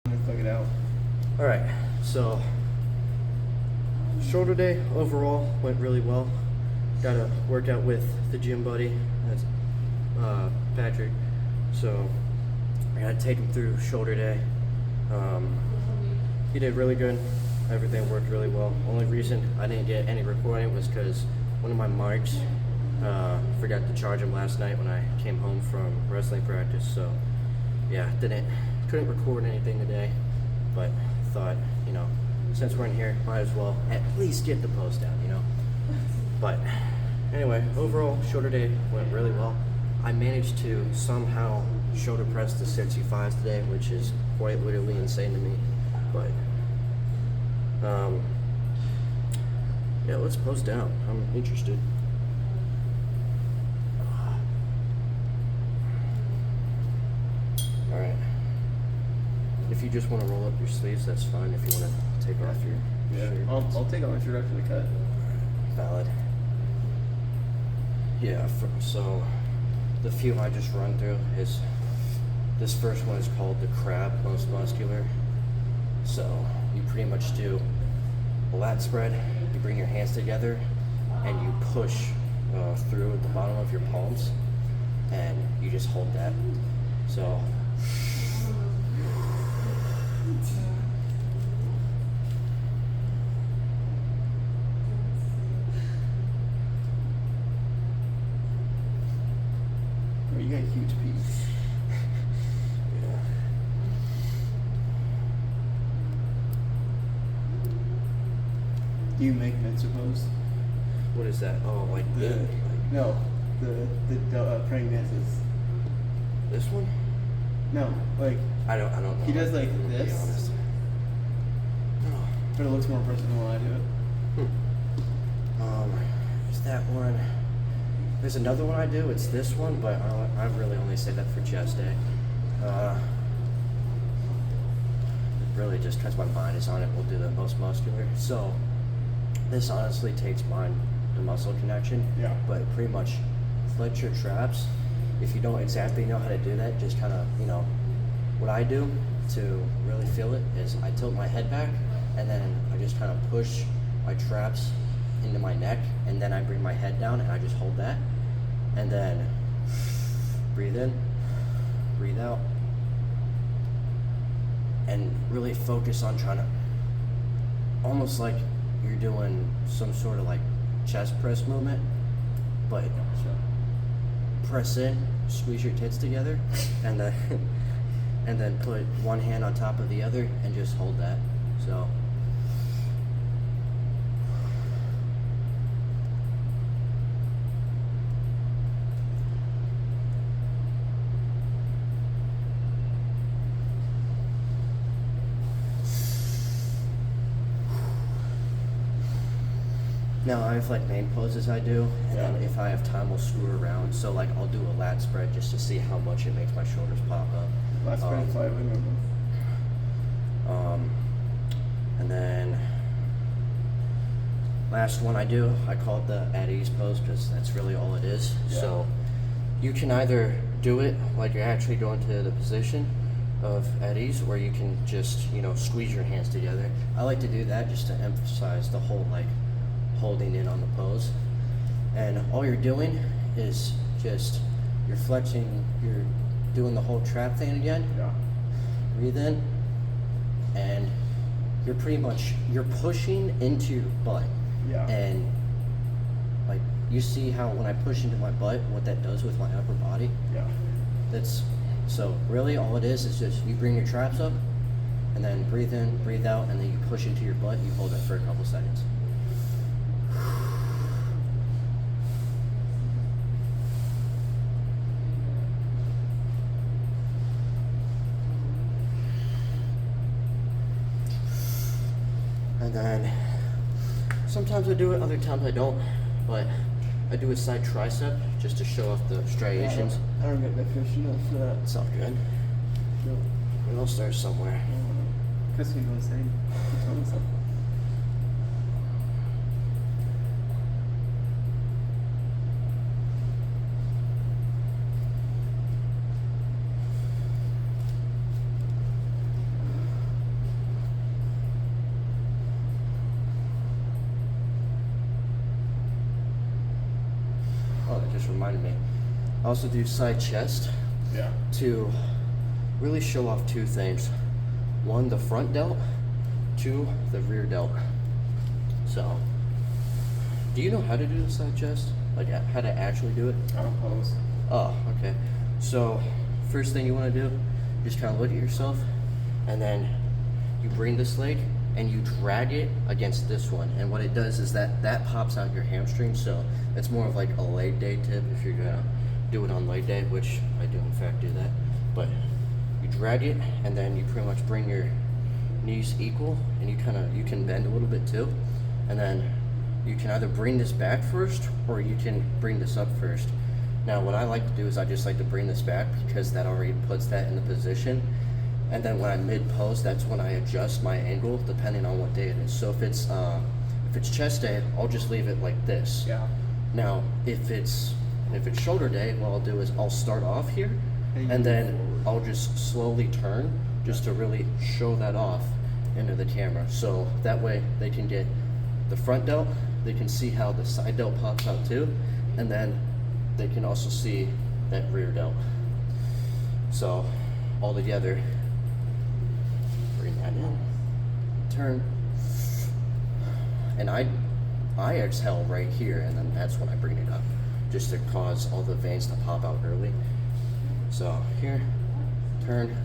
Plug it out. All right, so shoulder day overall went really well. Got a workout with the gym buddy, that's Patrick. So I got to take him through shoulder day. He did really good. Everything worked really well. Only reason I didn't get any recording was because one of my mics forgot to charge him last night when I came home from wrestling practice. So yeah, couldn't record anything today. But thought, since we're in here, might as well at least get the post out, But anyway, overall, shoulder day went really well. I managed to somehow shoulder press the 65s today, which is quite literally insane to me. But yeah, let's post down. I'm interested. All right. If you just want to roll up your sleeves, that's fine. If you want to take off your shirt. I'll take off my shirt after the cut. Valid. Yeah, so the few I just run through is, this first one is called the crab, most muscular. So you pretty much do a lat spread, you bring your hands together, and you push through the bottom of your palms, and you just hold that. So You got a huge piece. yeah. Do you make Mensa pose? What is that? Oh, like No, the praying mantis. this one? No, like I don't know. he does like To be this, honest. No. but it looks more impressive than when I do it. There's that one. There's another one I do. It's this one, but I really only say that for chest day. Really just because my mind is on it, we'll do the most muscular. So this honestly takes mind to muscle connection. Yeah. But pretty much flex your traps. If you don't exactly know how to do that, just kind of, what I do to really feel it is I tilt my head back and then I just kind of push my traps into my neck, and then I bring my head down and I just hold that, and then breathe in, breathe out, and really focus on trying to, almost like you're doing some sort of like chest press movement, but press in, squeeze your tits together, and then put one hand on top of the other and just hold that. So now I have like main poses I do, and then if I have time, we'll screw around. So like I'll do a lat spread just to see how much it makes my shoulders pop up. Last spread and 5 remember. And then last one I do, I call it the at ease pose because that's really all it is. Yeah. So you can either do it like you're actually going to the position of at ease, or you can just squeeze your hands together. I like to do that just to emphasize the whole like holding in on the pose, and all you're doing is just you're flexing, you're doing the whole trap thing again. Yeah. Breathe in, and you're pushing into your butt. Yeah. And like you see how when I push into my butt, what that does with my upper body. Yeah. That's so really all it is just you bring your traps up, and then breathe in, breathe out, and then you push into your butt. You hold it for a couple seconds. And then sometimes I do it, other times I don't. But I do a side tricep just to show off the striations. I don't get definition of that. It's all good. It all starts somewhere. Because he's insane. He told himself. just reminded me. I also do side chest Yeah. to really show off two things. One, the front delt. Two, the rear delt. So, do you know how to do the side chest? Like how to actually do it? I don't pose. Oh, okay. So, first thing you want to do, just kind of look at yourself, and then you bring this leg and you drag it against this one. And what it does is that pops out your hamstring. So it's more of like a leg day tip if you're gonna do it on leg day, which I do in fact do that. But you drag it, and then you pretty much bring your knees equal, and you can bend a little bit too, and then you can either bring this back first or you can bring this up first. Now what I like to do is I just like to bring this back because that already puts that in the position, and then when I'm mid pose, that's when I adjust my angle depending on what day it is. So if it's chest day, I'll just leave it like this. Yeah. Now if it's shoulder day, what I'll do is I'll start off here, and then I'll just slowly turn just to really show that off into the camera. So that way they can get the front delt, they can see how the side delt pops out too, and then they can also see that rear delt. So all together, bring that in, turn, and I exhale right here, and then that's when I bring it up, just to cause all the veins to pop out early. So here, turn.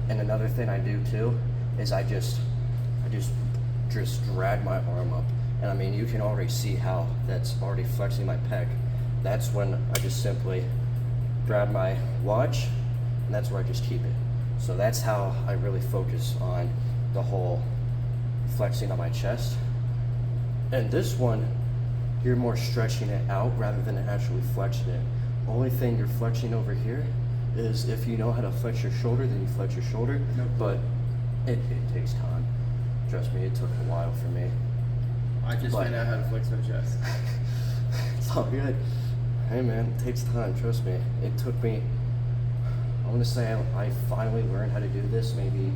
And another thing I do too is I just drag my arm up, and I mean you can already see how that's already flexing my pec. That's when I just simply grab my watch, and that's where I just keep it. So that's how I really focus on the whole flexing on my chest. And this one, you're more stretching it out rather than actually flexing it. Only thing you're flexing over here is if you know how to flex your shoulder, then you flex your shoulder. Nope. But it takes time. Trust me, it took a while for me. I just found out how to flex my chest. It's all good. Hey man, it takes time, trust me. It took me, I want to say I finally learned how to do this maybe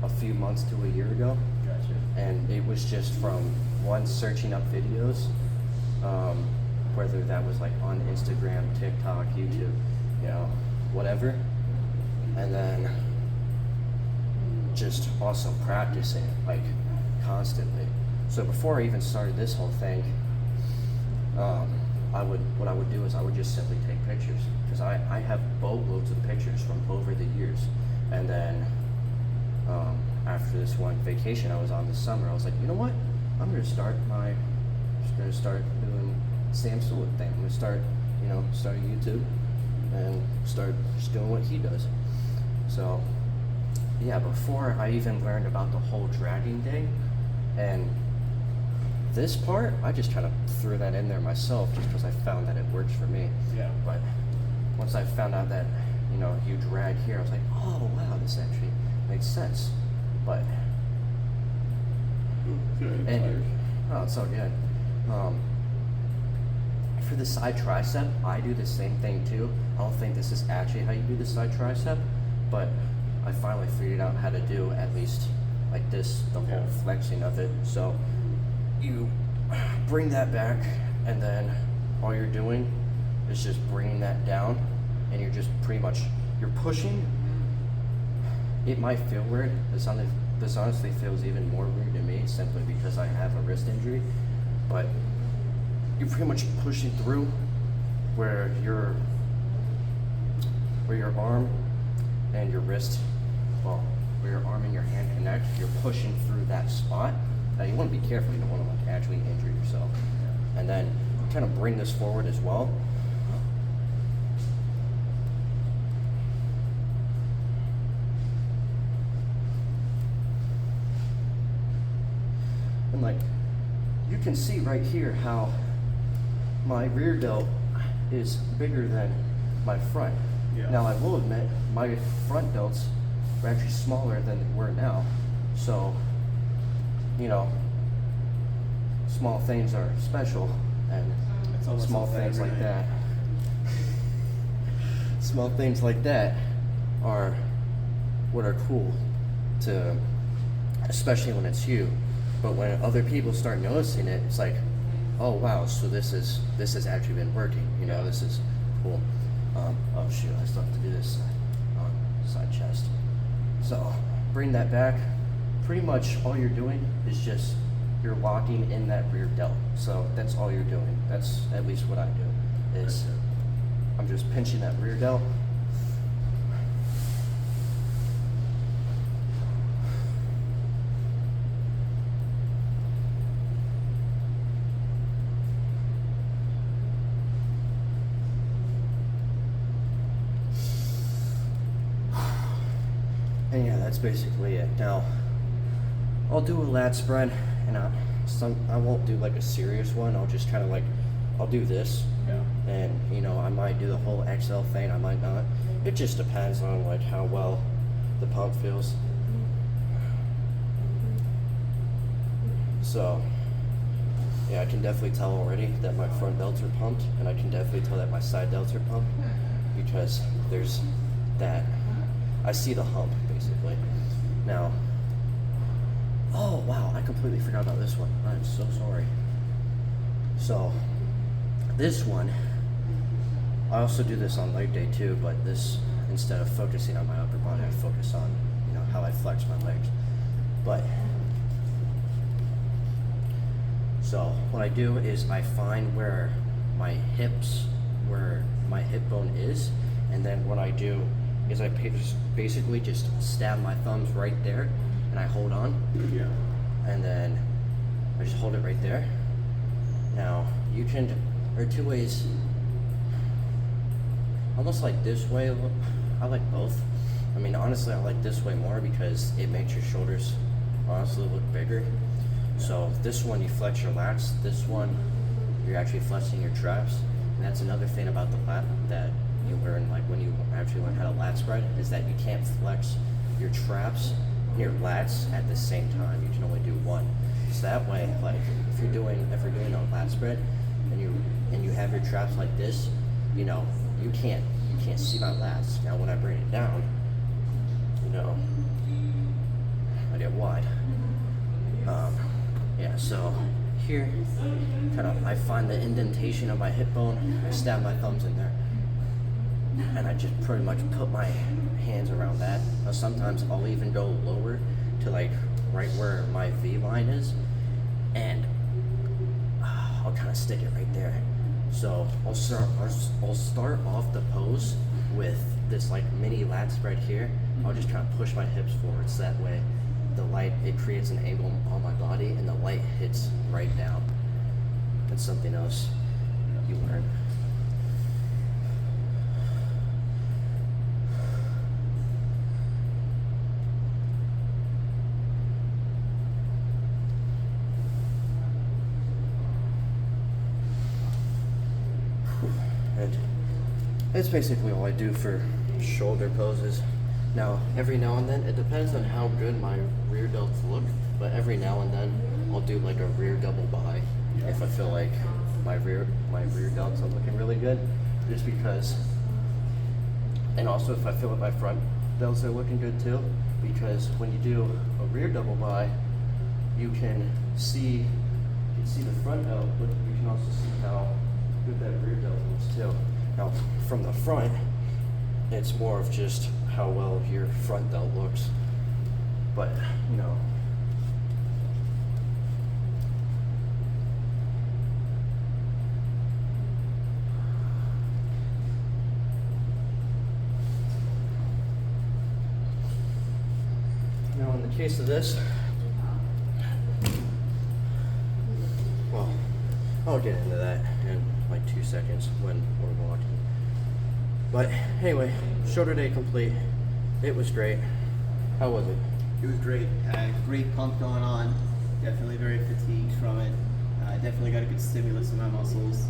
a few months to a year ago. Gotcha. And it was just from one, searching up videos, whether that was like on Instagram, TikTok, YouTube, you know, whatever. And then just also practicing like constantly. So before I even started this whole thing, what I would do is I would just simply take pictures, because I have boatloads of pictures from over the years. And then after this one vacation I was on this summer, I was like, you know what? I'm gonna start doing Sam Stewart thing. I'm gonna start YouTube and start just doing what he does. So yeah, before I even learned about the whole dragging thing and this part, I just kind of threw that in there myself just because I found that it works for me. Yeah. But once I found out that, you know, you drag here, I was like, oh wow, this actually makes sense. But it's so good. For the side tricep, I do the same thing too. I don't think this is actually how you do the side tricep, but I finally figured out how to do at least like this, the whole flexing of it. So you bring that back, and then all you're doing is just bringing that down, and you're just pretty much, you're pushing. It might feel weird. This honestly feels even more weird to me simply because I have a wrist injury, but you're pretty much pushing through where your arm and your wrist, well, where your arm and your hand connect, you're pushing through that spot. Now you want to be careful, you don't want to like actually injure yourself. And then kind of bring this forward as well. And like, you can see right here how my rear delt is bigger than my front. Yeah. Now I will admit, my front delts are actually smaller than they were now. So, you know, small things are special, and It's almost small like things every like night. that. Small things like that are what are cool to, especially when it's you. But when other people start noticing it, it's like, oh wow, so this has actually been working. You know, this is cool. Oh shoot, I still have to do this on side chest. So bring that back. Pretty much all you're doing is just you're locking in that rear delt. So that's all you're doing. That's at least what I do. Is I'm just pinching that rear delt. And yeah, that's basically it. Now, I'll do a lat spread, and I won't do like a serious one. I'll just kind of like, I'll do this, Yeah. and you know, I might do the whole XL thing. I might not. It just depends on like how well the pump feels. So, yeah, I can definitely tell already that my front delts are pumped, and I can definitely tell that my side delts are pumped because there's that. I see the hump basically. Now, oh wow, I completely forgot about this one. I'm so sorry. So, this one, I also do this on leg day too, but this, instead of focusing on my upper body, I focus on, you know, how I flex my legs. But, so what I do is I find where my hip bone is, and then what I do is I basically just stab my thumbs right there, and I hold on, Yeah. and then I just hold it right there. Now, there are two ways, almost like this way. I like both. I mean, honestly, I like this way more because it makes your shoulders honestly look bigger. So this one, you flex your lats. This one, you're actually flexing your traps. And that's another thing about the lat that you learn, like when you actually learn how to lat spread, is that you can't flex your traps and your lats at the same time. You can only do one. So that way, like if you're doing a lat spread and you have your traps like this, you know, you can't see my lats. Now when I bring it down, you know, I get wide. Yeah, so here, I find the indentation of my hip bone, I stab my thumbs in there, and I just pretty much put my hands around that. Sometimes I'll even go lower to like right where my V line is, and I'll kind of stick it right there. So I'll start off the pose with this like mini lat spread here. I'll just kind of push my hips forward, so that way it creates an angle on my body, and the light hits right down. That's something else you learn. And that's basically all I do for shoulder poses. Now, every now and then, it depends on how good my rear delts look, but every now and then, I'll do like a rear double bi if I feel like my rear delts are looking really good, just because, and also if I feel like my front delts are looking good too, because when you do a rear double bi, you can see the front delt, but you can also see how good that rear delt looks too. Now, from the front, it's more of just how well your front delt looks, but you know. Now, in the case of this, well, I'll get into that in like 2 seconds when we're walking. But anyway, shoulder day complete. It was great. How was it? It was great. Great pump going on. Definitely very fatigued from it. Definitely got a good stimulus in my muscles.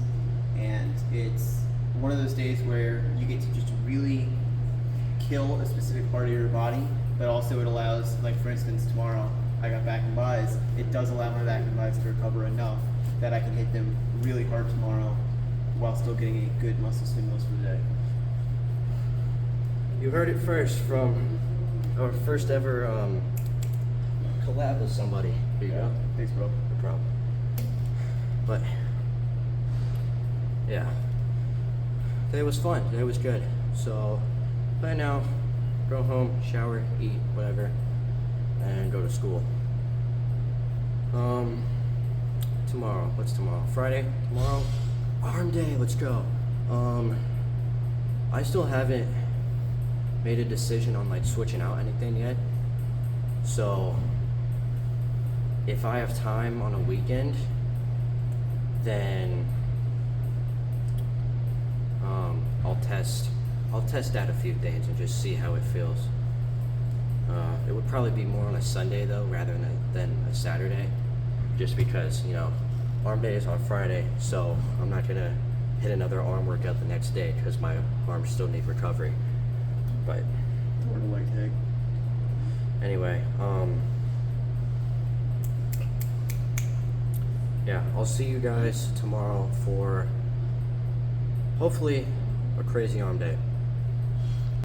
And it's one of those days where you get to just really kill a specific part of your body, but also it allows, like for instance, tomorrow I got back and buys. It does allow my back and buys to recover enough that I can hit them really hard tomorrow while still getting a good muscle stimulus for the day. You heard it first from our first ever collab with somebody. Here you go. Thanks, bro. No problem. But yeah, today was fun. Today was good. So right now, go home, shower, eat, whatever, and go to school. Tomorrow. What's tomorrow? Friday. Tomorrow, arm day. Let's go. I still haven't made a decision on like switching out anything yet. So if I have time on a weekend, then I'll test out a few things and just see how it feels. It would probably be more on a Sunday though, rather than a Saturday, just because, you know, arm day is on Friday, so I'm not gonna hit another arm workout the next day because my arms still need recovery. But Or the leg tag. anyway, yeah, I'll see you guys tomorrow for hopefully a crazy arm day.